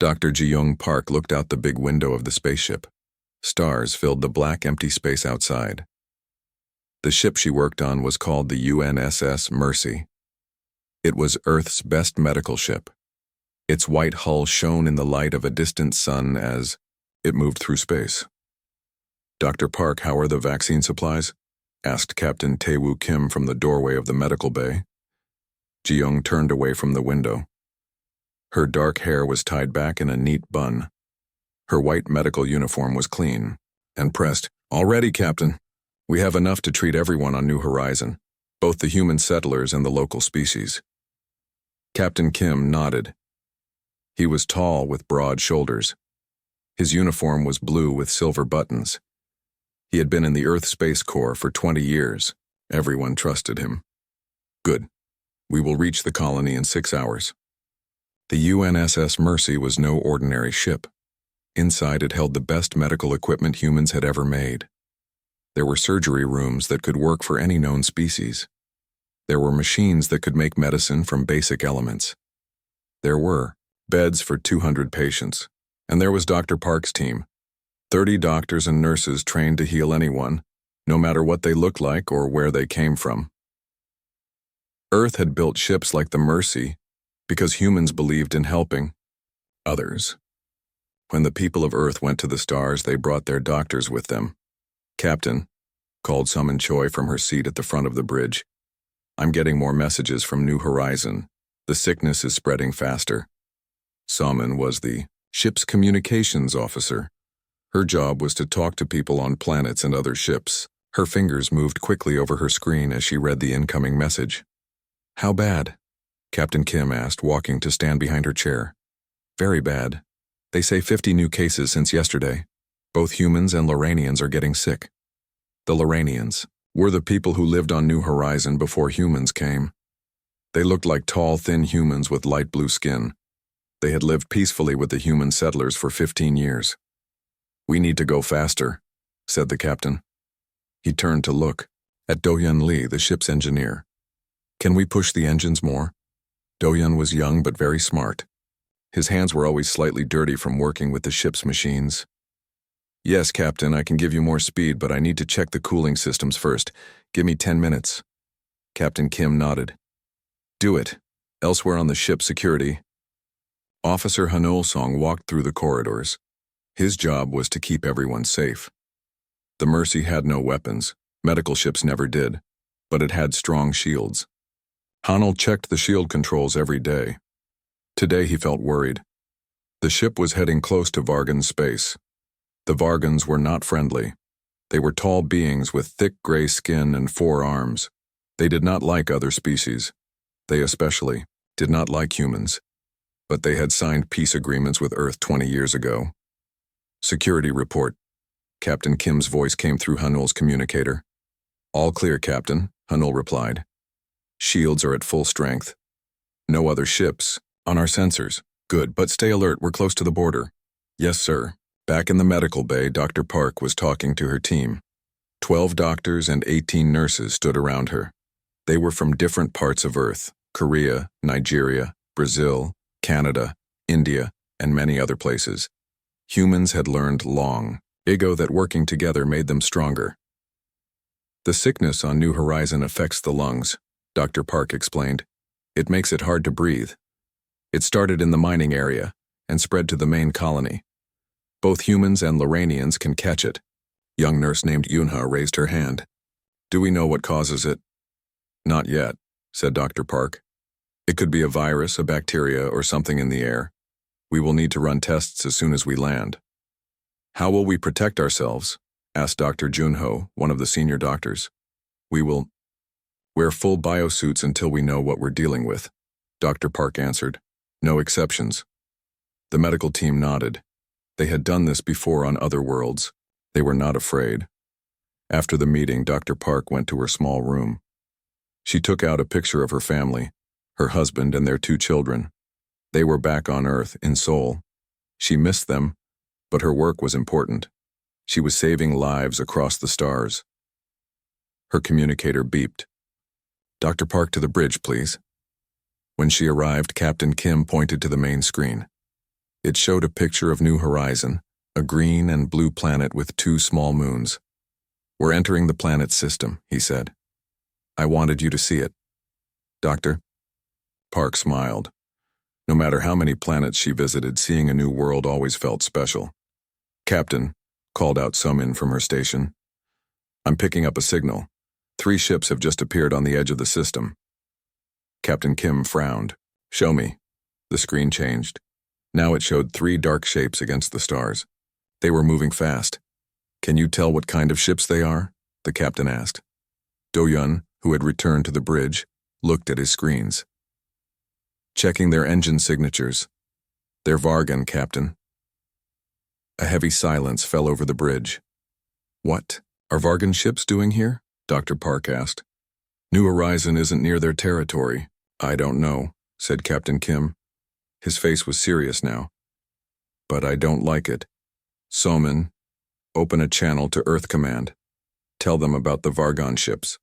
Dr. Ji-young Park looked out the big window of the spaceship. Stars filled the black, empty space outside. The ship she worked on was called the UNSS Mercy. It was Earth's best medical ship. Its white hull shone in the light of a distant sun as it moved through space. "Dr. Park, how are the vaccine supplies?" asked Captain Tae-woo Kim from the doorway of the medical bay. Ji-young turned away from the window. Her dark hair was tied back in a neat bun. Her white medical uniform was clean and pressed. "All ready, Captain. We have enough to treat everyone on New Horizon, both the human settlers and the local species." Captain Kim nodded. He was tall with broad shoulders. His uniform was blue with silver buttons. He had been in the Earth Space Corps for 20 years. Everyone trusted him. "Good. We will reach the colony in 6 hours." The UNSS Mercy was no ordinary ship. Inside it held the best medical equipment humans had ever made. There were surgery rooms that could work for any known species. There were machines that could make medicine from basic elements. There were beds for 200 patients. And there was Dr. Park's team. 30 doctors and nurses trained to heal anyone, no matter what they looked like or where they came from. Earth had built ships like the Mercy because humans believed in helping others. When the people of Earth went to the stars, they brought their doctors with them. "Captain," called Summon Choi from her seat at the front of the bridge, "I'm getting more messages from New Horizon. The sickness is spreading faster." Summon was the ship's communications officer. Her job was to talk to people on planets and other ships. Her fingers moved quickly over her screen as she read the incoming message. "How bad?" Captain Kim asked, walking to stand behind her chair. "Very bad. They say 50 new cases since yesterday. Both humans and Loranians are getting sick." The Loranians were the people who lived on New Horizon before humans came. They looked like tall, thin humans with light blue skin. They had lived peacefully with the human settlers for 15 years. "We need to go faster," said the captain. He turned to look at Do-hyun Lee, the ship's engineer. "Can we push the engines more?" Do-hyun was young but very smart. His hands were always slightly dirty from working with the ship's machines. "Yes, Captain, I can give you more speed, but I need to check the cooling systems first. Give me 10 minutes. Captain Kim nodded. "Do it. Elsewhere on the ship, security." Officer Hanol Song walked through the corridors. His job was to keep everyone safe. The Mercy had no weapons. Medical ships never did. But it had strong shields. Hanol checked the shield controls every day. Today he felt worried. The ship was heading close to Vargan space. The Vargans were not friendly. They were tall beings with thick gray skin and 4 arms. They did not like other species. They especially did not like humans. But they had signed peace agreements with Earth 20 years ago. "Security report." Captain Kim's voice came through Hanul's communicator. "All clear, Captain," Hanul replied. "Shields are at full strength. No other ships on our sensors. Good, but stay alert, we're close to the border." "Yes, sir." Back in the medical bay, Dr. Park was talking to her team. 12 doctors and 18 nurses stood around her. They were from different parts of Earth: Korea, Nigeria, Brazil, Canada, India, and many other places. Humans had learned long ago that working together made them stronger. "The sickness on New Horizon affects the lungs," Dr. Park explained. "It makes it hard to breathe. It started in the mining area and spread to the main colony. Both humans and Loranians can catch it." Young nurse named Yunha raised her hand. "Do we know what causes it?" "Not yet," said Dr. Park. "It could be a virus, a bacteria, or something in the air. We will need to run tests as soon as we land." "How will we protect ourselves?" asked Dr. Junho, one of the senior doctors. "We will wear full biosuits until we know what we're dealing with," Dr. Park answered. "No exceptions." The medical team nodded. They had done this before on other worlds. They were not afraid. After the meeting, Dr. Park went to her small room. She took out a picture of her family, her husband and their 2 children. They were back on Earth, in Seoul. She missed them, but her work was important. She was saving lives across the stars. Her communicator beeped. "Dr. Park, to the bridge, please." When she arrived, Captain Kim pointed to the main screen. It showed a picture of New Horizon, a green and blue planet with 2 small moons. "We're entering the planet's system," he said. "I wanted you to see it." "Doctor?" Park smiled. No matter how many planets she visited, seeing a new world always felt special. "Captain," called out Somin from her station. "I'm picking up a signal. 3 ships have just appeared on the edge of the system." Captain Kim frowned. "Show me." The screen changed. Now it showed 3 dark shapes against the stars. They were moving fast. "Can you tell what kind of ships they are?" the captain asked. Do-Yun, who had returned to the bridge, looked at his screens. "Checking their engine signatures. They're Vargan, Captain." A heavy silence fell over the bridge. "What are Vargan ships doing here?" Dr. Park asked. "New Horizon isn't near their territory." "I don't know," said Captain Kim. His face was serious now. "But I don't like it. Somin, open a channel to Earth Command. Tell them about the Vargan ships."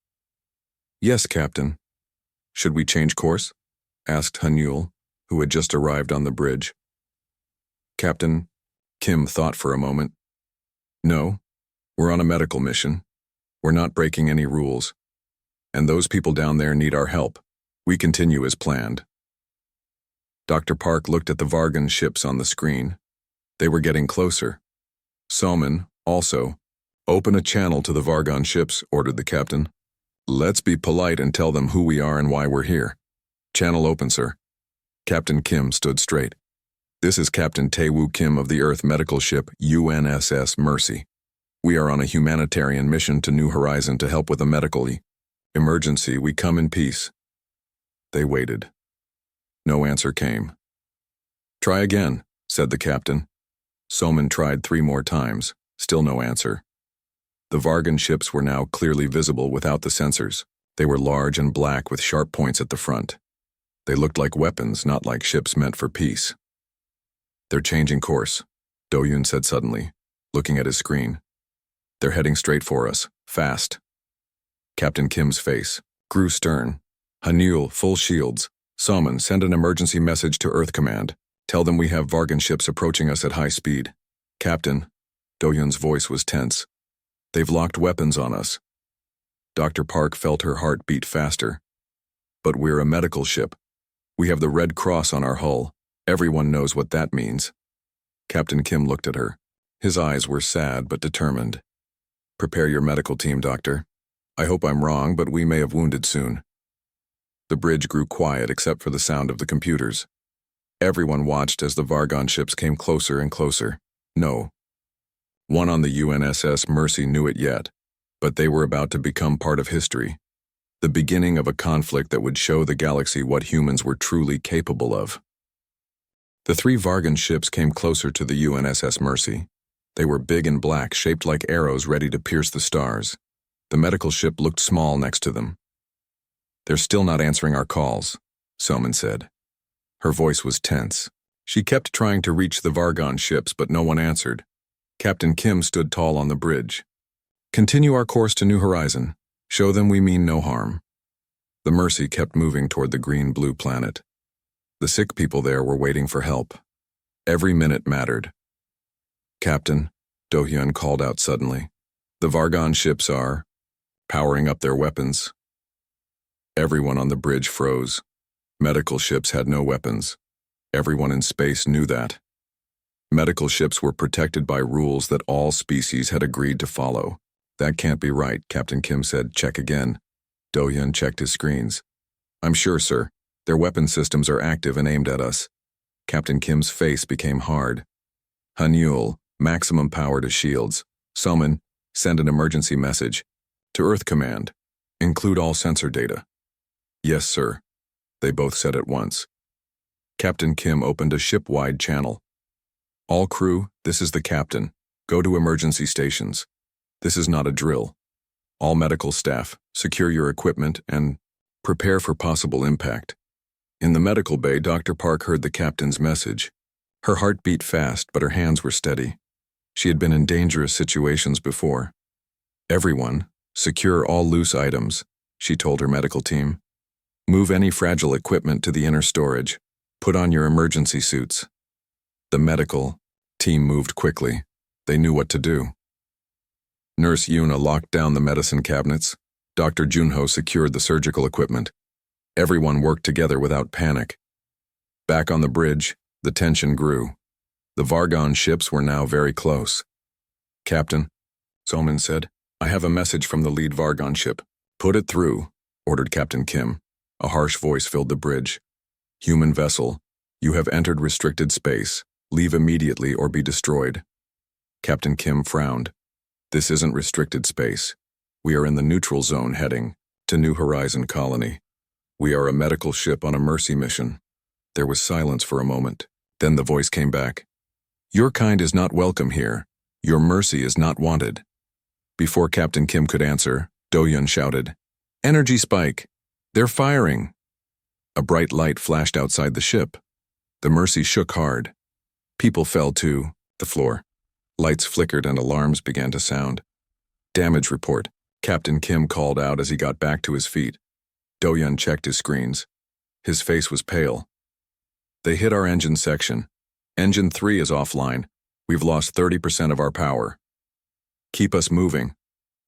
"Yes, Captain." "Should we change course?" asked Hanyul, who had just arrived on the bridge. "Captain," Kim thought for a moment. "No, we're on a medical mission. We're not breaking any rules. And those people down there need our help. We continue as planned." Dr. Park looked at the Vargan ships on the screen. They were getting closer. "Somin, also, open a channel to the Vargan ships," ordered the captain. "Let's be polite and tell them who we are and why we're here." "Channel open, sir." Captain Kim stood straight. "This is Captain Taewoo Kim of the Earth medical ship UNSS Mercy. We are on a humanitarian mission to New Horizon to help with a medical emergency. We come in peace." They waited. No answer came. "Try again," said the captain. Somin tried 3 more times, still no answer. The Vargan ships were now clearly visible without the sensors. They were large and black with sharp points at the front. They looked like weapons, not like ships meant for peace. "They're changing course," Do-Yun said suddenly, looking at his screen. "They're heading straight for us, fast." Captain Kim's face grew stern. "Hanyul, full shields. Somin, send an emergency message to Earth Command. Tell them we have Vargan ships approaching us at high speed." "Captain," Do-Yun's voice was tense. "They've locked weapons on us." Dr. Park felt her heart beat faster. "But we're a medical ship. We have the Red Cross on our hull. Everyone knows what that means." Captain Kim looked at her. His eyes were sad but determined. "Prepare your medical team, Doctor. I hope I'm wrong, but we may have wounded soon." The bridge grew quiet except for the sound of the computers. Everyone watched as the Vargan ships came closer and closer. No one on the UNSS Mercy knew it yet, but they were about to become part of history. The beginning of a conflict that would show the galaxy what humans were truly capable of. The 3 Vargan ships came closer to the UNSS Mercy. They were big and black, shaped like arrows ready to pierce the stars. The medical ship looked small next to them. "They're still not answering our calls," Somin said. Her voice was tense. She kept trying to reach the Vargan ships, but no one answered. Captain Kim stood tall on the bridge. "Continue our course to New Horizon. Show them we mean no harm." The Mercy kept moving toward the green-blue planet. The sick people there were waiting for help. Every minute mattered. "Captain," Do-Hyun called out suddenly, "the Vargan ships are powering up their weapons." Everyone on the bridge froze. Medical ships had no weapons. Everyone in space knew that. Medical ships were protected by rules that all species had agreed to follow. "That can't be right," Captain Kim said. "Check again." Do-Hyun checked his screens. "I'm sure, sir. Their weapon systems are active and aimed at us." Captain Kim's face became hard. "Hanyul, maximum power to shields. Somin, send an emergency message. To Earth Command. Include all sensor data." "Yes, sir," they both said at once. Captain Kim opened a ship-wide channel. "All crew, this is the captain. Go to emergency stations. This is not a drill. All medical staff, secure your equipment and prepare for possible impact." In the medical bay, Dr. Park heard the captain's message. Her heart beat fast, but her hands were steady. She had been in dangerous situations before. "Everyone, secure all loose items," she told her medical team. "Move any fragile equipment to the inner storage. Put on your emergency suits." The medical team moved quickly. They knew what to do. Nurse Yuna locked down the medicine cabinets. Dr. Junho secured the surgical equipment. Everyone worked together without panic. Back on the bridge, the tension grew. The Vargon ships were now very close. "Captain," Soman said, "I have a message from the lead Vargon ship." "Put it through," ordered Captain Kim. A harsh voice filled the bridge. "Human vessel, you have entered restricted space. Leave immediately or be destroyed." Captain Kim frowned. "This isn't restricted space. We are in the neutral zone heading to New Horizon Colony. We are a medical ship on a mercy mission." There was silence for a moment. Then the voice came back. "Your kind is not welcome here. Your mercy is not wanted." Before Captain Kim could answer, Do-Yun shouted, "Energy spike! They're firing!" A bright light flashed outside the ship. The Mercy shook hard. People fell to the floor. Lights flickered and alarms began to sound. "Damage report," Captain Kim called out as he got back to his feet. Do-Yun checked his screens. His face was pale. "They hit our engine section. Engine 3 is offline. We've lost 30% of our power." "Keep us moving,"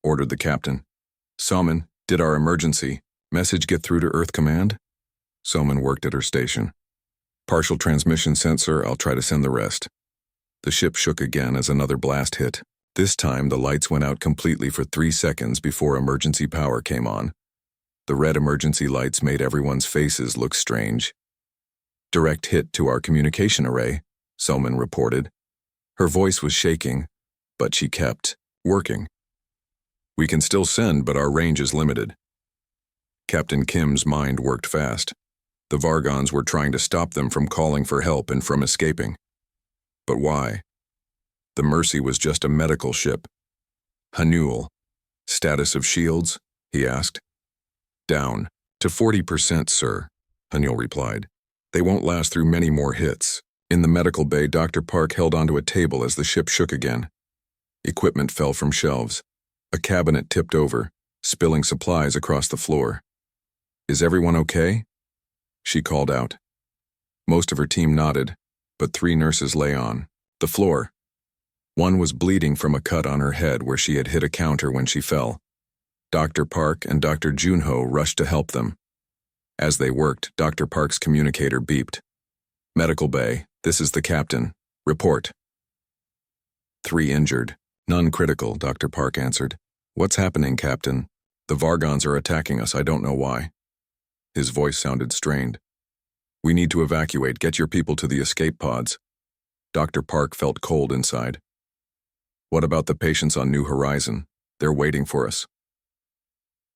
ordered the captain. "Soman, did our emergency message get through to Earth Command?" Soman worked at her station. "Partial transmission sensor, I'll try to send the rest." The ship shook again as another blast hit. This time the lights went out completely for 3 seconds before emergency power came on. The red emergency lights made everyone's faces look strange. "Direct hit to our communication array," Soman reported. Her voice was shaking, but she kept working. "We can still send, but our range is limited." Captain Kim's mind worked fast. The Vargons were trying to stop them from calling for help and from escaping. But why? The Mercy was just a medical ship. "Hanul, status of shields?" he asked. "Down to 40%, sir," Hanul replied. "They won't last through many more hits." In the medical bay, Dr. Park held onto a table as the ship shook again. Equipment fell from shelves. A cabinet tipped over, spilling supplies across the floor. "Is everyone okay?" she called out. Most of her team nodded, but 3 nurses lay on the floor. One was bleeding from a cut on her head where she had hit a counter when she fell. Dr. Park and Dr. Junho rushed to help them. As they worked, Dr. Park's communicator beeped. "Medical bay, this is the captain. Report." 3 injured. "None critical," Dr. Park answered. "What's happening, Captain?" "The Vargons are attacking us, I don't know why." His voice sounded strained. "We need to evacuate. Get your people to the escape pods." Dr. Park felt cold inside. "What about the patients on New Horizon? They're waiting for us."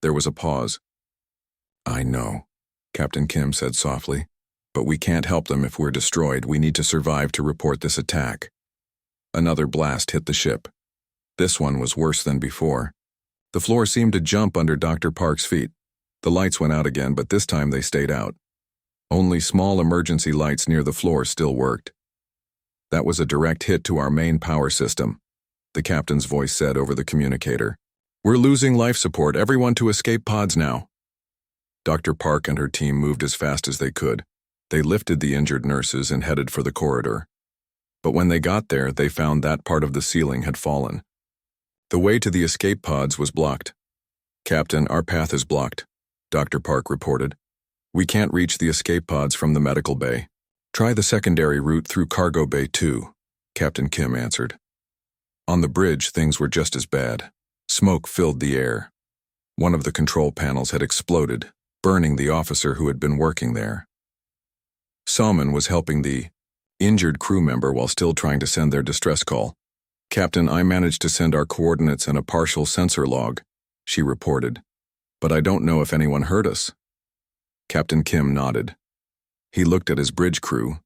There was a pause. "I know," Captain Kim said softly, "but we can't help them if we're destroyed. We need to survive to report this attack." Another blast hit the ship. This one was worse than before. The floor seemed to jump under Dr. Park's feet. The lights went out again, but this time they stayed out. Only small emergency lights near the floor still worked. "That was a direct hit to our main power system," the captain's voice said over the communicator. "We're losing life support. Everyone to escape pods now." Dr. Park and her team moved as fast as they could. They lifted the injured nurses and headed for the corridor. But when they got there, they found that part of the ceiling had fallen. The way to the escape pods was blocked. "Captain, our path is blocked," Dr. Park reported. "We can't reach the escape pods from the medical bay." "Try the secondary route through cargo bay 2, Captain Kim answered. On the bridge, things were just as bad. Smoke filled the air. One of the control panels had exploded, burning the officer who had been working there. Salman was helping the injured crew member while still trying to send their distress call. "Captain, I managed to send our coordinates and a partial sensor log," she reported. "But I don't know if anyone heard us." Captain Kim nodded. He looked at his bridge crew.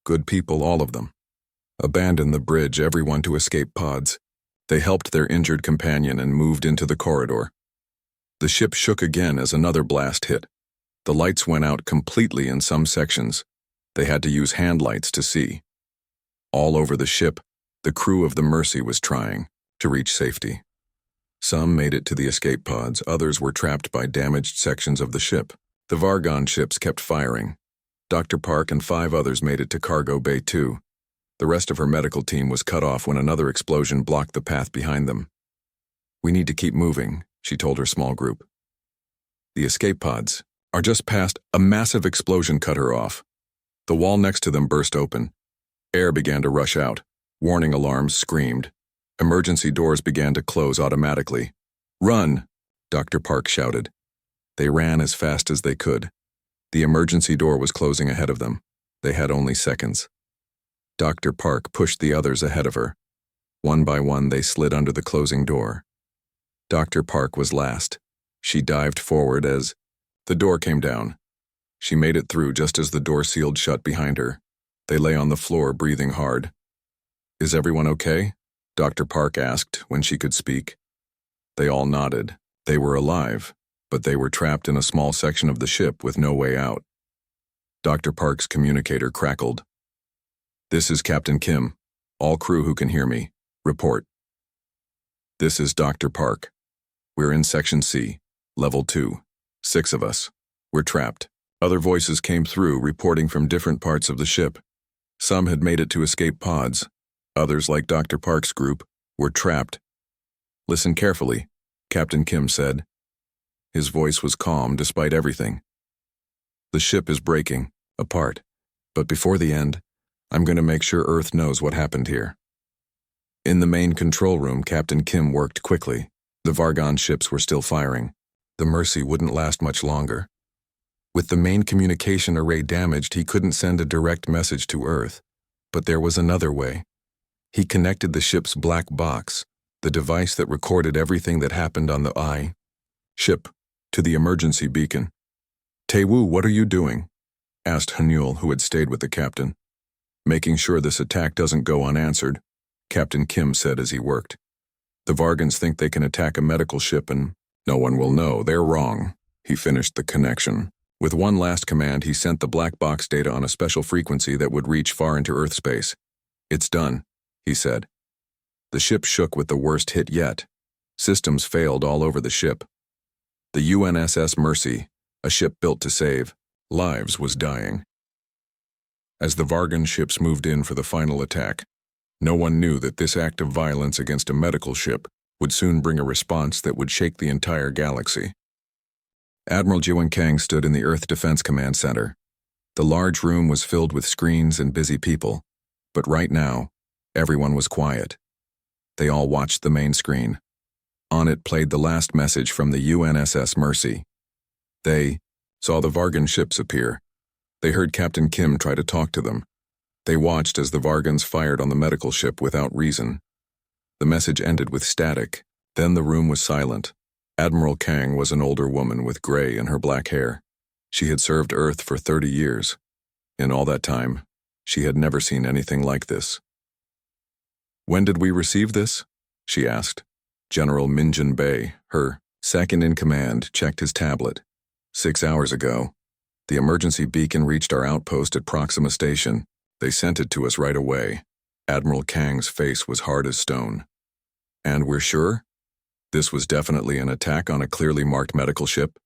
Good people, all of them. Abandon the bridge, everyone to escape pods. They helped their injured companion and moved into the corridor. The ship shook again as another blast hit. The lights went out completely in some sections. They had to use hand lights to see. All over the ship, the crew of the Mercy was trying to reach safety. Some made it to the escape pods, others were trapped by damaged sections of the ship. The Vargon ships kept firing. Dr. Park and 5 others made it to cargo bay 2. The rest of her medical team was cut off when another explosion blocked the path behind them. "We need to keep moving," she told her small group. "The escape pods are just past." A massive explosion cut her off. The wall next to them burst open. Air began to rush out. Warning alarms screamed. Emergency doors began to close automatically. "Run!" Dr. Park shouted. They ran as fast as they could. The emergency door was closing ahead of them. They had only seconds. Dr. Park pushed the others ahead of her. One by one, they slid under the closing door. Dr. Park was last. She dived forward as the door came down. She made it through just as the door sealed shut behind her. They lay on the floor, breathing hard. "Is everyone okay?" Dr. Park asked when she could speak. They all nodded. They were alive, but they were trapped in a small section of the ship with no way out. Dr. Park's communicator crackled. "This is Captain Kim. All crew who can hear me, report." "This is Dr. Park. We're in Section C, Level 2. 6 of us. We're trapped." Other voices came through, reporting from different parts of the ship. Some had made it to escape pods. Others, like Dr. Park's group, were trapped. "Listen carefully," Captain Kim said. His voice was calm despite everything. "The ship is breaking apart, but before the end, I'm going to make sure Earth knows what happened here." In the main control room, Captain Kim worked quickly. The Vargon ships were still firing. The Mercy wouldn't last much longer. With the main communication array damaged, he couldn't send a direct message to Earth. But there was another way. He connected the ship's black box, the device that recorded everything that happened on the ship, to the emergency beacon. "Taewoo, what are you doing?" asked Hanul, who had stayed with the captain. "Making sure this attack doesn't go unanswered," Captain Kim said as he worked. "The Vargans think they can attack a medical ship and no one will know. They're wrong." He finished the connection. With one last command, he sent the black box data on a special frequency that would reach far into Earth space. "It's done," he said. The ship shook with the worst hit yet. Systems failed all over the ship. The UNSS Mercy, a ship built to save lives, was dying. As the Vargan ships moved in for the final attack, no one knew that this act of violence against a medical ship would soon bring a response that would shake the entire galaxy. Admiral Jiwen Kang stood in the Earth Defense Command Center. The large room was filled with screens and busy people, but right now, everyone was quiet. They all watched the main screen. On it played the last message from the UNSS Mercy. They saw the Vargan ships appear. They heard Captain Kim try to talk to them. They watched as the Vargans fired on the medical ship without reason. The message ended with static. Then the room was silent. Admiral Kang was an older woman with gray in her black hair. She had served Earth for 30 years. In all that time, she had never seen anything like this. "When did we receive this?" she asked. General Minjin Bei, her second-in-command, checked his tablet. 6 hours ago. The emergency beacon reached our outpost at Proxima Station. They sent it to us right away." Admiral Kang's face was hard as stone. "And we're sure? This was definitely an attack on a clearly marked medical ship?"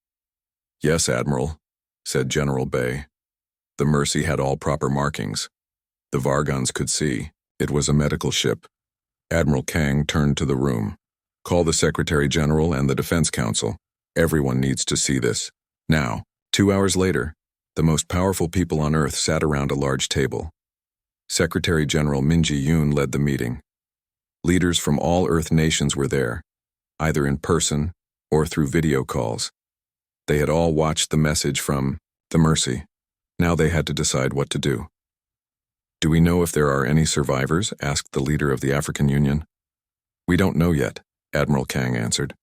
"Yes, Admiral," said General Bei. "The Mercy had all proper markings. The Vargans could see. It was a medical ship." Admiral Kang turned to the room. "Call the Secretary General and the Defense Council. Everyone needs to see this. Now." 2 hours later, the most powerful people on Earth sat around a large table. Secretary General Min Ji-yoon led the meeting. Leaders from all Earth nations were there, either in person or through video calls. They had all watched the message from the Mercy. Now they had to decide what to do. "Do we know if there are any survivors?" asked the leader of the African Union. "We don't know yet," Admiral Kang answered.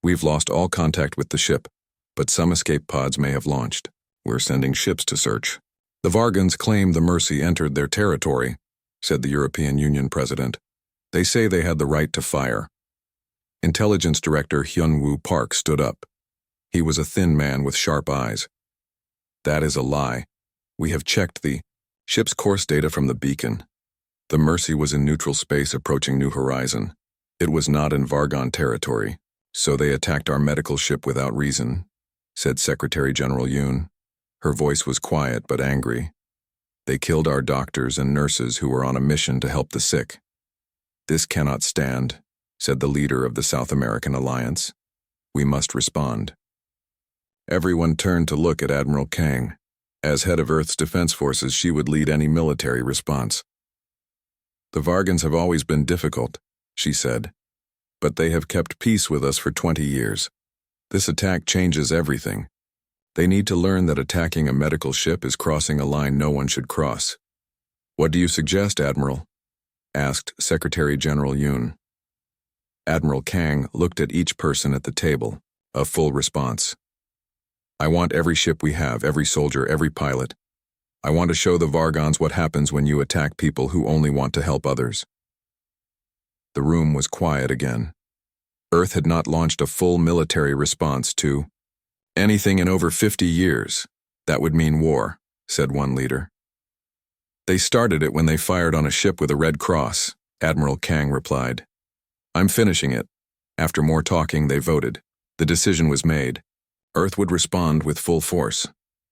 "We've lost all contact with the ship, but some escape pods may have launched. We're sending ships to search." "The Vargans claim the Mercy entered their territory," said the European Union president. "They say they had the right to fire." Intelligence Director Hyun-woo Park stood up. He was a thin man with sharp eyes. "That is a lie. We have checked the ship's course data from the beacon. The Mercy was in neutral space approaching New Horizon. It was not in Vargon territory, so they attacked our medical ship without reason," said Secretary General Yoon. Her voice was quiet but angry. They killed our doctors and nurses who were on a mission to help the sick. This cannot stand, said the leader of the South American Alliance. We must respond. Everyone turned to look at Admiral Kang. As head of Earth's defense forces, she would lead any military response. The Vargans have always been difficult, she said, but they have kept peace with us for 20 years. This attack changes everything. They need to learn that attacking a medical ship is crossing a line no one should cross. What do you suggest, Admiral? Asked Secretary General Yoon. Admiral Kang looked at each person at the table, a full response. I want every ship we have, every soldier, every pilot. I want to show the Vargans what happens when you attack people who only want to help others. The room was quiet again. Earth had not launched a full military response to anything in over 50 years. That would mean war, said one leader. They started it when they fired on a ship with a red cross, Admiral Kang replied. I'm finishing it. After more talking, they voted. The decision was made. Earth would respond with full force.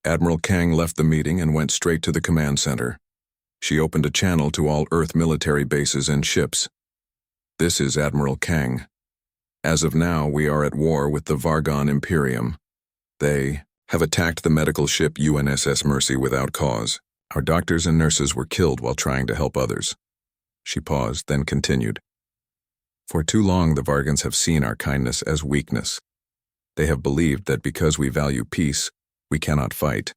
Admiral Kang left the meeting and went straight to the command center. She opened a channel to all Earth military bases and ships. This is Admiral Kang. As of now, we are at war with the Vargan Imperium. They have attacked the medical ship UNSS Mercy without cause. Our doctors and nurses were killed while trying to help others. She paused, then continued. For too long, the Vargans have seen our kindness as weakness. They have believed that because we value peace, we cannot fight.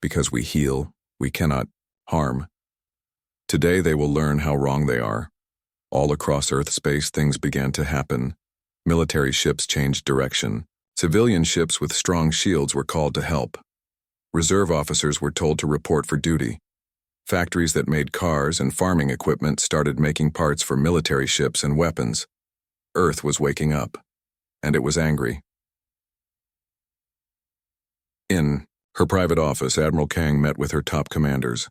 Because we heal, we cannot harm. Today they will learn how wrong they are. All across Earth space, things began to happen. Military ships changed direction. Civilian ships with strong shields were called to help. Reserve officers were told to report for duty. Factories that made cars and farming equipment started making parts for military ships and weapons. Earth was waking up, and it was angry. In her private office, Admiral Kang met with her top commanders.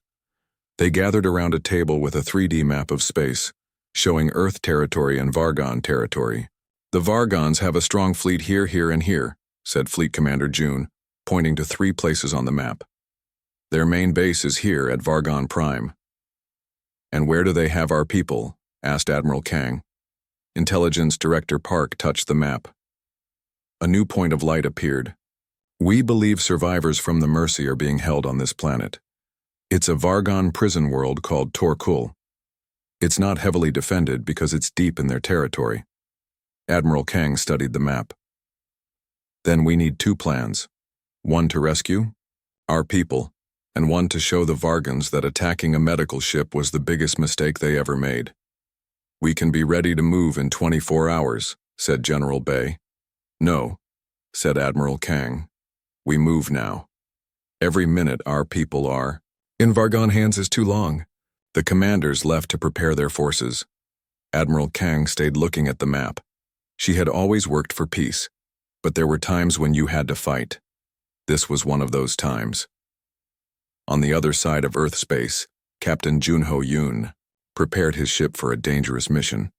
They gathered around a table with a 3D map of space, showing Earth territory and Vargan territory. The Vargans have a strong fleet here, here, and here, said Fleet Commander June, pointing to 3 places on the map. Their main base is here at Vargan Prime. And where do they have our people? Asked Admiral Kang. Intelligence Director Park touched the map. A new point of light appeared. We believe survivors from the Mercy are being held on this planet. It's a Vargan prison world called Torkul. It's not heavily defended because it's deep in their territory. Admiral Kang studied the map. Then we need 2 plans. One to rescue our people, and one to show the Vargans that attacking a medical ship was the biggest mistake they ever made. We can be ready to move in 24 hours, said General Bay. No, said Admiral Kang. We move now. Every minute our people are in Vargan hands is too long. The commanders left to prepare their forces. Admiral Kang stayed looking at the map. She had always worked for peace, but there were times when you had to fight. This was one of those times. On the other side of Earth space, Captain Junho Yoon prepared his ship for a dangerous mission.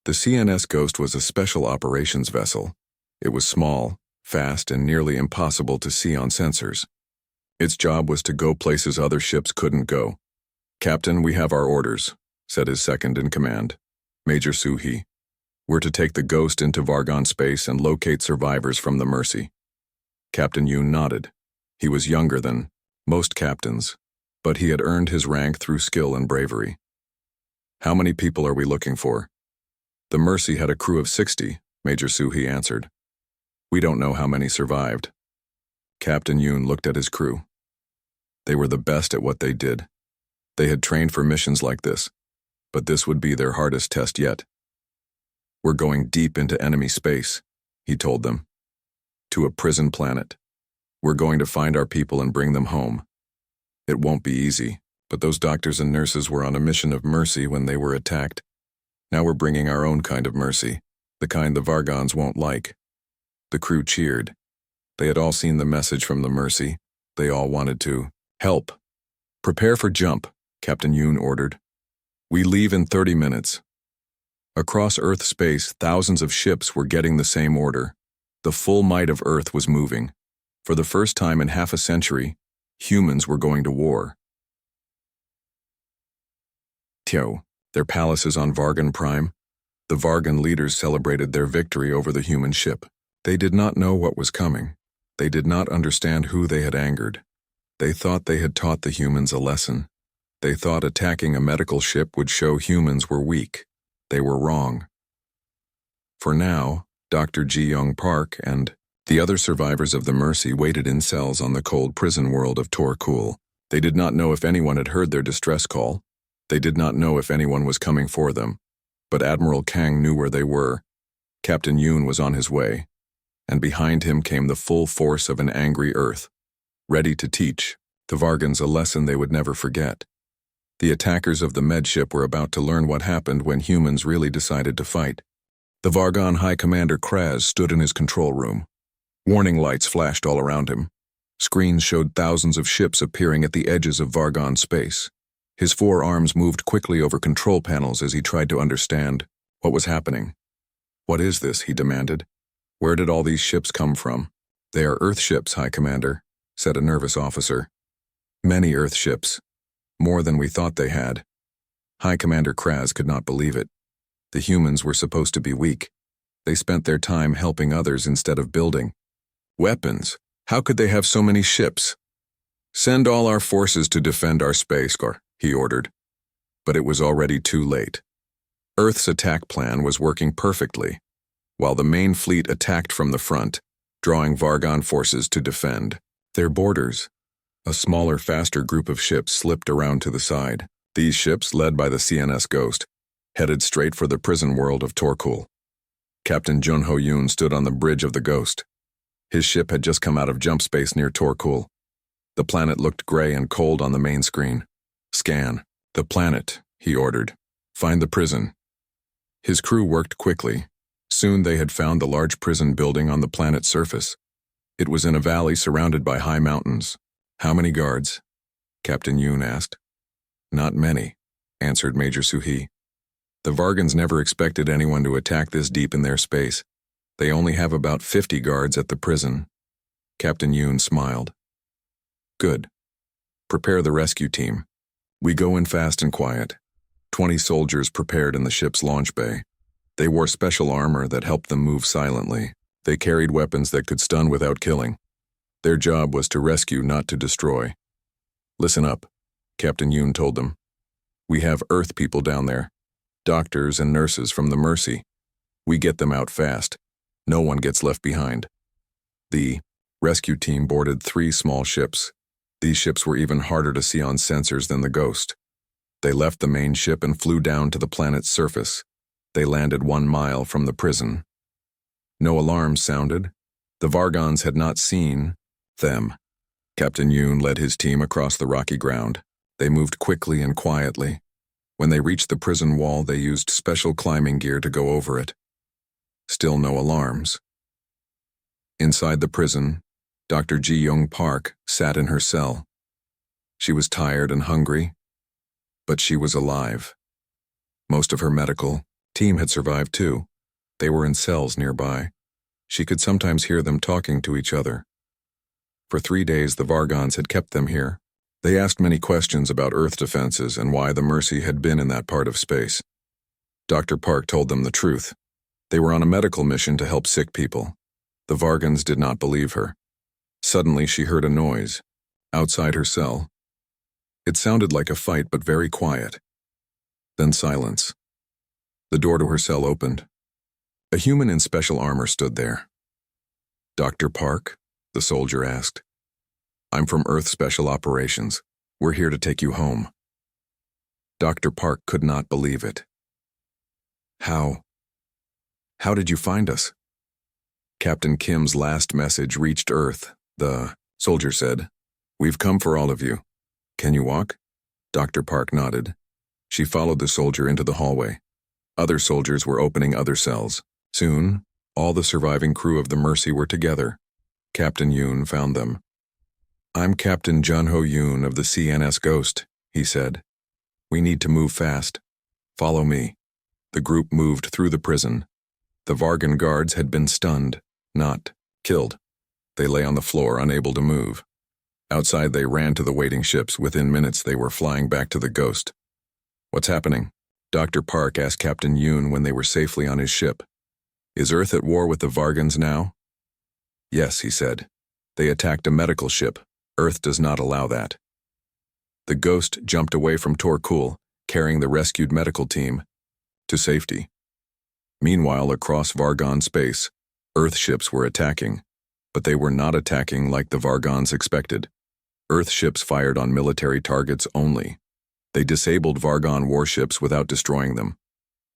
The CNS Ghost was a special operations vessel. It was small, fast, and nearly impossible to see on sensors. Its job was to go places other ships couldn't go. Captain, we have our orders, said his second-in-command, Major Suhi. We're to take the Ghost into Vargan space and locate survivors from the Mercy. Captain Yoon nodded. He was younger than most captains, but he had earned his rank through skill and bravery. How many people are we looking for? The Mercy had a crew of 60, Major Suhi answered. We don't know how many survived. Captain Yoon looked at his crew. They were the best at what they did. They had trained for missions like this, but this would be their hardest test yet. We're going deep into enemy space, he told them. To a prison planet. We're going to find our people and bring them home. It won't be easy, but those doctors and nurses were on a mission of mercy when they were attacked. Now we're bringing our own kind of mercy, the kind the Vargans won't like. The crew cheered. They had all seen the message from the Mercy. They all wanted to help. Prepare for jump, Captain Yoon ordered. We leave in 30 minutes. Across Earth space, thousands of ships were getting the same order. The full might of Earth was moving. For the first time in half a century, humans were going to war. Tio, their palaces on Vargan Prime. The Vargan leaders celebrated their victory over the human ship. They did not know what was coming. They did not understand who they had angered. They thought they had taught the humans a lesson. They thought attacking a medical ship would show humans were weak. They were wrong. For now, Dr. Ji Young Park and the other survivors of the Mercy waited in cells on the cold prison world of Torkul. They did not know if anyone had heard their distress call. They did not know if anyone was coming for them. But Admiral Kang knew where they were. Captain Yoon was on his way, and behind him came the full force of an angry Earth, ready to teach the Vargans a lesson they would never forget. The attackers of the medship were about to learn what happened when humans really decided to fight. The Vargan High Commander Kraz stood in his control room. Warning lights flashed all around him. Screens showed thousands of ships appearing at the edges of Vargan space. His 4 arms moved quickly over control panels as he tried to understand what was happening. "What is this?" he demanded. "Where did all these ships come from?" "They are Earth ships, High Commander," said a nervous officer. "Many Earth ships. More than we thought they had." High Commander Kraz could not believe it. The humans were supposed to be weak. They spent their time helping others instead of building. "Weapons? How could they have so many ships?" "Send all our forces to defend our space core," he ordered. But it was already too late. Earth's attack plan was working perfectly, while the main fleet attacked from the front, drawing Vargan forces to defend their borders. A smaller, faster group of ships slipped around to the side. These ships, led by the CNS Ghost, headed straight for the prison world of Torkul. Captain Jun Ho Yoon stood on the bridge of the Ghost. His ship had just come out of jump space near Torkul. The planet looked gray and cold on the main screen. "Scan the planet," he ordered. "Find the prison." His crew worked quickly. Soon they had found the large prison building on the planet's surface. It was in a valley surrounded by high mountains. "How many guards?" Captain Yoon asked. "Not many," answered Major Suhi. "The Vargans never expected anyone to attack this deep in their space. They only have about 50 guards at the prison." Captain Yoon smiled. "Good. Prepare the rescue team. We go in fast and quiet." 20 soldiers prepared in the ship's launch bay. They wore special armor that helped them move silently. They carried weapons that could stun without killing. Their job was to rescue, not to destroy. "Listen up," Captain Yoon told them. "We have Earth people down there. Doctors and nurses from the Mercy. We get them out fast. No one gets left behind." The rescue team boarded 3 small ships. These ships were even harder to see on sensors than the Ghost. They left the main ship and flew down to the planet's surface. They landed 1 mile from the prison. No alarms sounded. The Vargans had not seen them. Captain Yoon led his team across the rocky ground. They moved quickly and quietly. When they reached the prison wall, they used special climbing gear to go over it. Still no alarms. Inside the prison, Dr. Ji Young Park sat in her cell. She was tired and hungry, but she was alive. Most of her medical team had survived too. They were in cells nearby. She could sometimes hear them talking to each other. For 3 days, the Vargans had kept them here. They asked many questions about Earth defenses and why the Mercy had been in that part of space. Dr. Park told them the truth. They were on a medical mission to help sick people. The Vargans did not believe her. Suddenly, she heard a noise outside her cell. It sounded like a fight, but very quiet. Then silence. The door to her cell opened. A human in special armor stood there. "Dr. Park?" the soldier asked. "I'm from Earth Special Operations. We're here to take you home." Dr. Park could not believe it. How did you find us?" "Captain Kim's last message reached Earth," the soldier said. "We've come for all of you. Can you walk?" Dr. Park nodded. She followed the soldier into the hallway. Other soldiers were opening other cells. Soon, all the surviving crew of the Mercy were together. Captain Yoon found them. "I'm Captain Jun Ho Yoon of the CNS Ghost," he said. "We need to move fast. Follow me." The group moved through the prison. The Vargan guards had been stunned, not killed. They lay on the floor, unable to move. Outside, they ran to the waiting ships. Within minutes, they were flying back to the Ghost. What's happening? Dr. Park asked Captain Yoon when they were safely on his ship. Is Earth at war with the Vargans now? Yes, he said. They attacked a medical ship. Earth does not allow that. The Ghost jumped away from Torkul, carrying the rescued medical team, to safety. Meanwhile, across Vargon space, Earth ships were attacking, but they were not attacking like the Vargons expected. Earth ships fired on military targets only. They disabled Vargon warships without destroying them.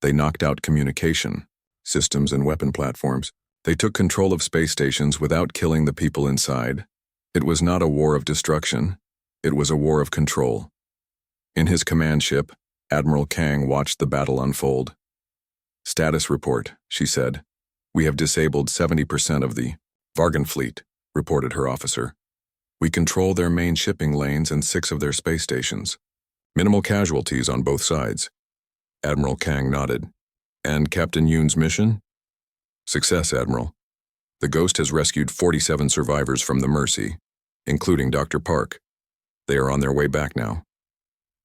They knocked out communication systems and weapon platforms. They took control of space stations without killing the people inside. It was not a war of destruction. It was a war of control. In his command ship, Admiral Kang watched the battle unfold. Status report, she said. We have disabled 70% of the Vargon fleet, reported her officer. We control their main shipping lanes and 6 of their space stations. Minimal casualties on both sides. Admiral Kang nodded. And Captain Yoon's mission? Success, Admiral. The Ghost has rescued 47 survivors from the Mercy, including Dr. Park. They are on their way back now.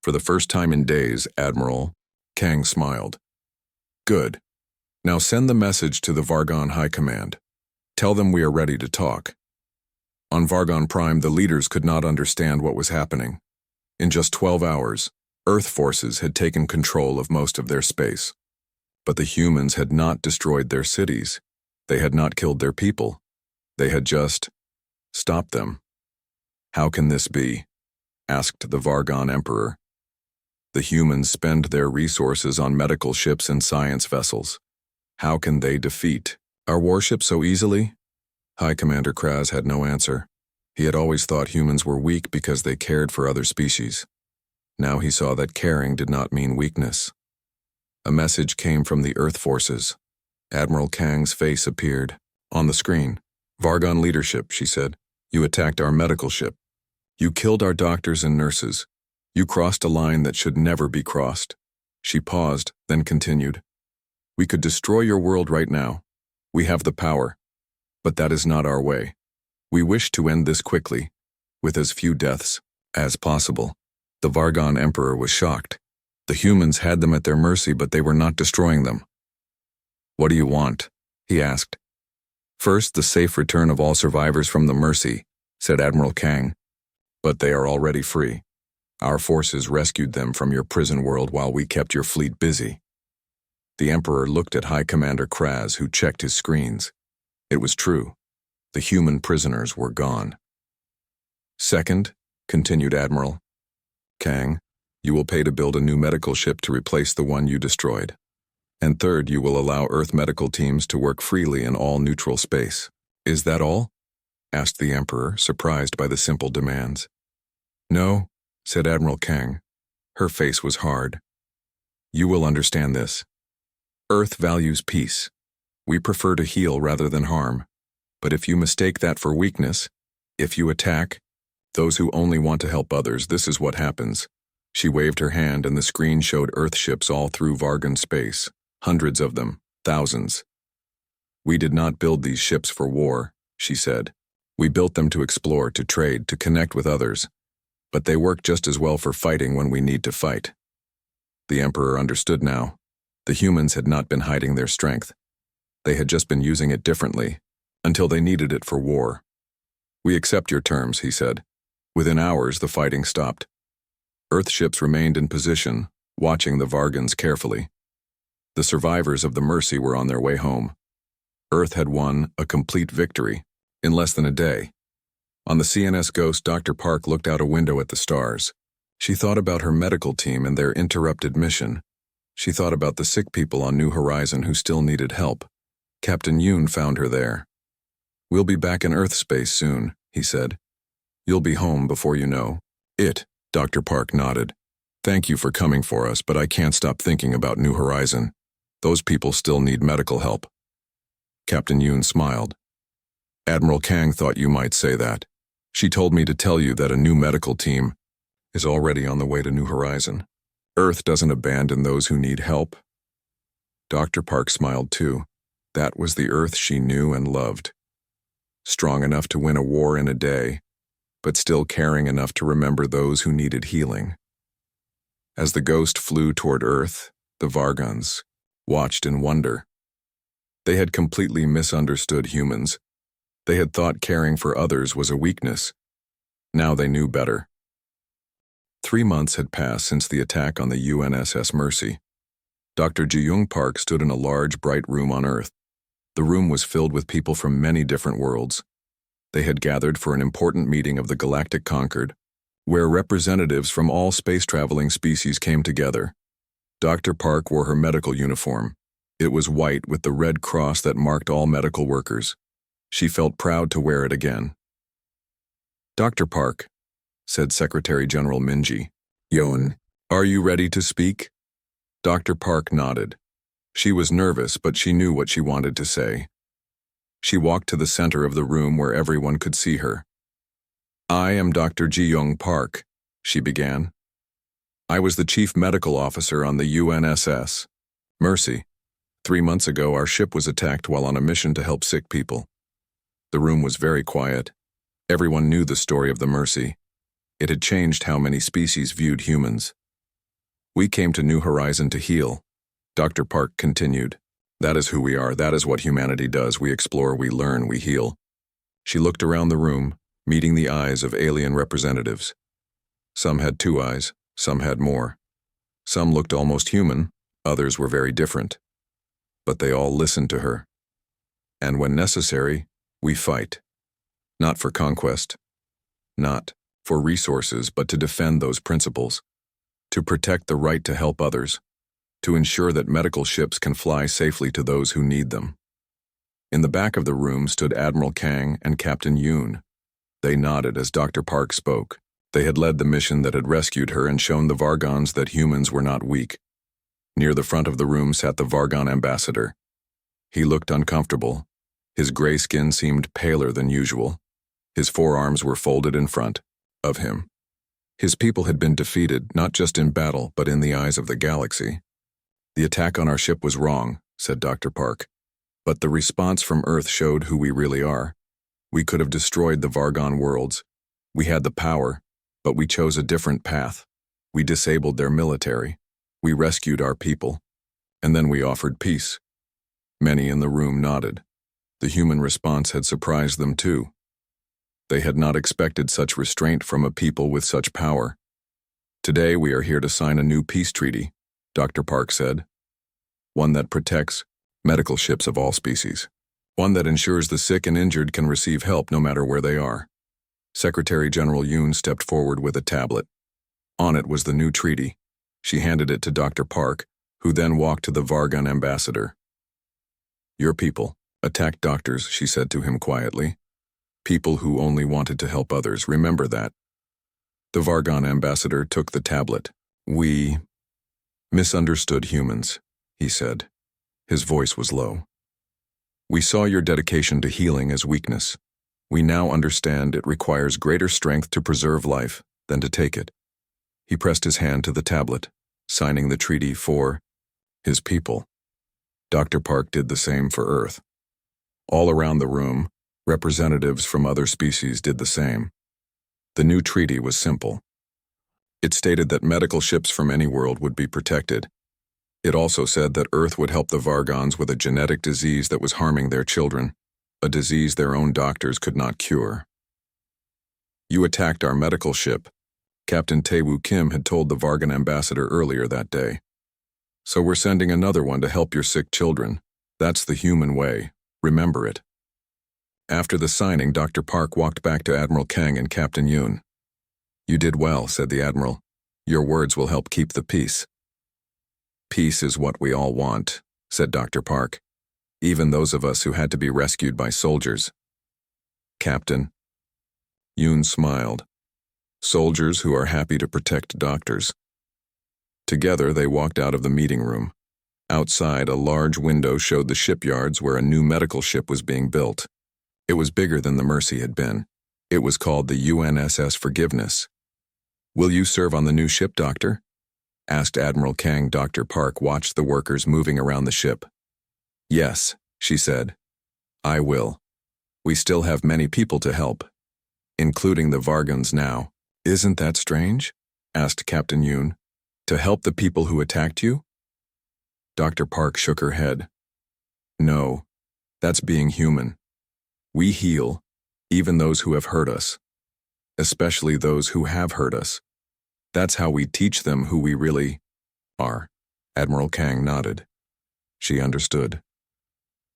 For the first time in days, Admiral, Kang smiled. Good. Now send the message to the Vargon High Command. Tell them we are ready to talk. On Vargon Prime, the leaders could not understand what was happening. In just 12 hours, Earth forces had taken control of most of their space. But the humans had not destroyed their cities. They had not killed their people. They had just stopped them. How can this be? Asked the Vargon Emperor. The humans spend their resources on medical ships and science vessels. How can they defeat our warship so easily? High Commander Kraz had no answer. He had always thought humans were weak because they cared for other species. Now he saw that caring did not mean weakness. A message came from the Earth forces. Admiral Kang's face appeared on the screen. Vargon leadership, she said. You attacked our medical ship. You killed our doctors and nurses. You crossed a line that should never be crossed. She paused, then continued. We could destroy your world right now. We have the power. But that is not our way. We wish to end this quickly, with as few deaths as possible. The Vargon Emperor was shocked. The humans had them at their mercy, but they were not destroying them. What do you want? He asked. First, the safe return of all survivors from the Mercy, said Admiral Kang. But they are already free. Our forces rescued them from your prison world while we kept your fleet busy. The Emperor looked at High Commander Kraz, who checked his screens. It was true. The human prisoners were gone. Second, continued Admiral Kang, you will pay to build a new medical ship to replace the one you destroyed. And third, you will allow Earth medical teams to work freely in all neutral space. Is that all? Asked the Emperor, surprised by the simple demands. No, said Admiral Kang. Her face was hard. You will understand this. Earth values peace. We prefer to heal rather than harm. But if you mistake that for weakness, if you attack those who only want to help others, this is what happens. She waved her hand and the screen showed Earth ships all through Vargon space. Hundreds of them, thousands. We did not build these ships for war, she said. We built them to explore, to trade, to connect with others. But they work just as well for fighting when we need to fight. The Emperor understood now. The humans had not been hiding their strength. They had just been using it differently, until they needed it for war. We accept your terms, he said. Within hours, the fighting stopped. Earth ships remained in position, watching the Vargons carefully. The survivors of the Mercy were on their way home. Earth had won a complete victory in less than a day. On the CNS Ghost, Dr. Park looked out a window at the stars. She thought about her medical team and their interrupted mission. She thought about the sick people on New Horizon who still needed help. Captain Yoon found her there. We'll be back in Earth space soon, he said. You'll be home before you know it. Dr. Park nodded. Thank you for coming for us, but I can't stop thinking about New Horizon. Those people still need medical help. Captain Yoon smiled. Admiral Kang thought you might say that. She told me to tell you that a new medical team is already on the way to New Horizon. Earth doesn't abandon those who need help. Dr. Park smiled too. That was the Earth she knew and loved. Strong enough to win a war in a day, but still caring enough to remember those who needed healing. As the ghost flew toward Earth, the Vargons watched in wonder. They had completely misunderstood humans. They had thought caring for others was a weakness. Now they knew better. 3 months had passed since the attack on the UNSS Mercy. Dr. Ji-young Park stood in a large, bright room on Earth. The room was filled with people from many different worlds. They had gathered for an important meeting of the Galactic Concord, where representatives from all space-traveling species came together. Dr. Park wore her medical uniform. It was white with the red cross that marked all medical workers. She felt proud to wear it again. "Dr. Park," said Secretary General Minji. "Yoon, are you ready to speak?" Dr. Park nodded. She was nervous, but she knew what she wanted to say. She walked to the center of the room where everyone could see her. "I am Dr. Ji-young Park," she began. "I was the chief medical officer on the UNSS Mercy. 3 months ago, our ship was attacked while on a mission to help sick people." The room was very quiet. Everyone knew the story of the Mercy. It had changed how many species viewed humans. "We came to New Horizon to heal," Dr. Park continued. "That is who we are. That is what humanity does. We explore, we learn, we heal." She looked around the room, meeting the eyes of alien representatives. Some had 2 eyes, some had more. Some looked almost human, others were very different. But they all listened to her. "And when necessary, we fight. Not for conquest, not for resources, but to defend those principles, to protect the right to help others, to ensure that medical ships can fly safely to those who need them." In the back of the room stood Admiral Kang and Captain Yoon. They nodded as Dr. Park spoke. They had led the mission that had rescued her and shown the Vargons that humans were not weak. Near the front of the room sat the Vargon ambassador. He looked uncomfortable. His gray skin seemed paler than usual. His forearms were folded in front of him. His people had been defeated, not just in battle, but in the eyes of the galaxy. "The attack on our ship was wrong," said Dr. Park. "But the response from Earth showed who we really are. We could have destroyed the Vargon worlds. We had the power, but we chose a different path. We disabled their military. We rescued our people. And then we offered peace." Many in the room nodded. The human response had surprised them too. They had not expected such restraint from a people with such power. "Today we are here to sign a new peace treaty," Dr. Park said. "One that protects medical ships of all species. One that ensures the sick and injured can receive help no matter where they are." Secretary General Yoon stepped forward with a tablet. On it was the new treaty. She handed it to Dr. Park, who then walked to the Vargon ambassador. "Your people attacked doctors," she said to him quietly. "People who only wanted to help others. Remember that." The Vargon ambassador took the tablet. "We misunderstood humans," he said. His voice was low. "We saw your dedication to healing as weakness. We now understand it requires greater strength to preserve life than to take it." He pressed his hand to the tablet, signing the treaty for his people. Dr. Park did the same for Earth. All around the room, representatives from other species did the same. The new treaty was simple. It stated that medical ships from any world would be protected. It also said that Earth would help the Vargons with a genetic disease that was harming their children, a disease their own doctors could not cure. "You attacked our medical ship," Captain Tae-woo Kim had told the Vargon ambassador earlier that day. "So we're sending another one to help your sick children. That's the human way. Remember it." After the signing, Dr. Park walked back to Admiral Kang and Captain Yoon. "You did well," said the Admiral. "Your words will help keep the peace." "Peace is what we all want," said Dr. Park. "Even those of us who had to be rescued by soldiers." "Captain." Yoon smiled. "Soldiers who are happy to protect doctors." Together they walked out of the meeting room. Outside, a large window showed the shipyards where a new medical ship was being built. It was bigger than the Mercy had been. It was called the UNSS Forgiveness. "Will you serve on the new ship, Doctor?" asked Admiral Kang. Dr. Park watched the workers moving around the ship. "Yes," she said. "I will. We still have many people to help, including the Vargons now." "Isn't that strange?" asked Captain Yoon. To help the people who attacked you? Dr. Park shook her head. No, that's being human. We heal, even those who have hurt us. Especially those who have hurt us. That's how we teach them who we really are. Admiral Kang nodded. She understood.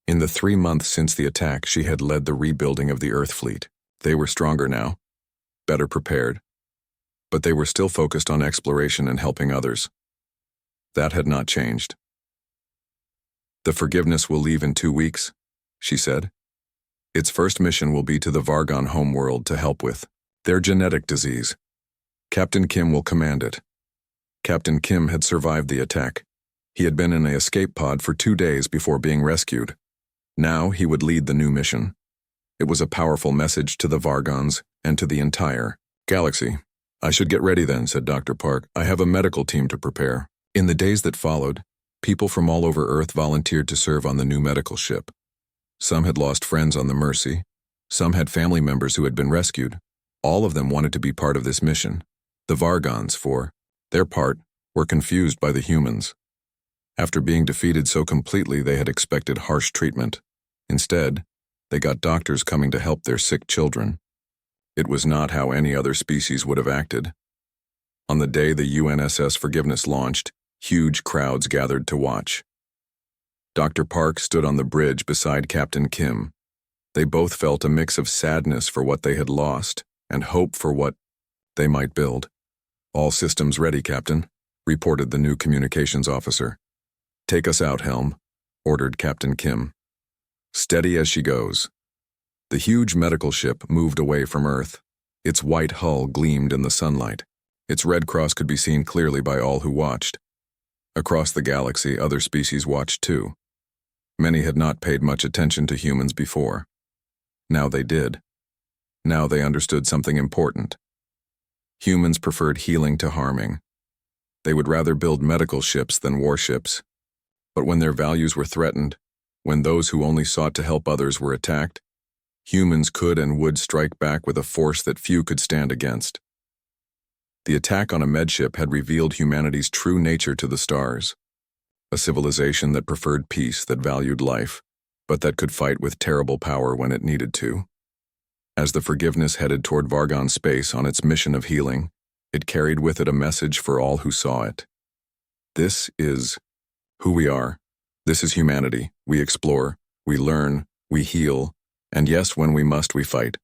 In the 3 months since the attack, she had led the rebuilding of the Earth fleet. They were stronger now, better prepared, but they were still focused on exploration and helping others. That had not changed. The Forgiveness will leave in 2 weeks, she said. Its first mission will be to the Vargon homeworld to help with their genetic disease. Captain Kim will command it. Captain Kim had survived the attack. He had been in an escape pod for 2 days before being rescued. Now he would lead the new mission. It was a powerful message to the Vargons and to the entire galaxy. I should get ready then, said Dr. Park. I have a medical team to prepare. In the days that followed, people from all over Earth volunteered to serve on the new medical ship. Some had lost friends on the Mercy. Some had family members who had been rescued. All of them wanted to be part of this mission. The Vargons, for their part, were confused by the humans. After being defeated so completely, they had expected harsh treatment. Instead, they got doctors coming to help their sick children. It was not how any other species would have acted. On the day the UNSS Forgiveness launched, huge crowds gathered to watch. Dr. Park stood on the bridge beside Captain Kim. They both felt a mix of sadness for what they had lost and hope for what they might build. All systems ready, Captain, reported the new communications officer. Take us out, Helm, ordered Captain Kim. Steady as she goes. The huge medical ship moved away from Earth. Its white hull gleamed in the sunlight. Its red cross could be seen clearly by all who watched. Across the galaxy, other species watched too. Many had not paid much attention to humans before. Now they did. Now they understood something important. Humans preferred healing to harming. They would rather build medical ships than warships. But when their values were threatened, when those who only sought to help others were attacked, humans could and would strike back with a force that few could stand against. The attack on a medship had revealed humanity's true nature to the stars. A civilization that preferred peace, that valued life, but that could fight with terrible power when it needed to. As the Forgiveness headed toward Vargon space on its mission of healing, it carried with it a message for all who saw it. This is who we are. This is humanity. We explore, we learn, we heal, and yes, when we must, we fight.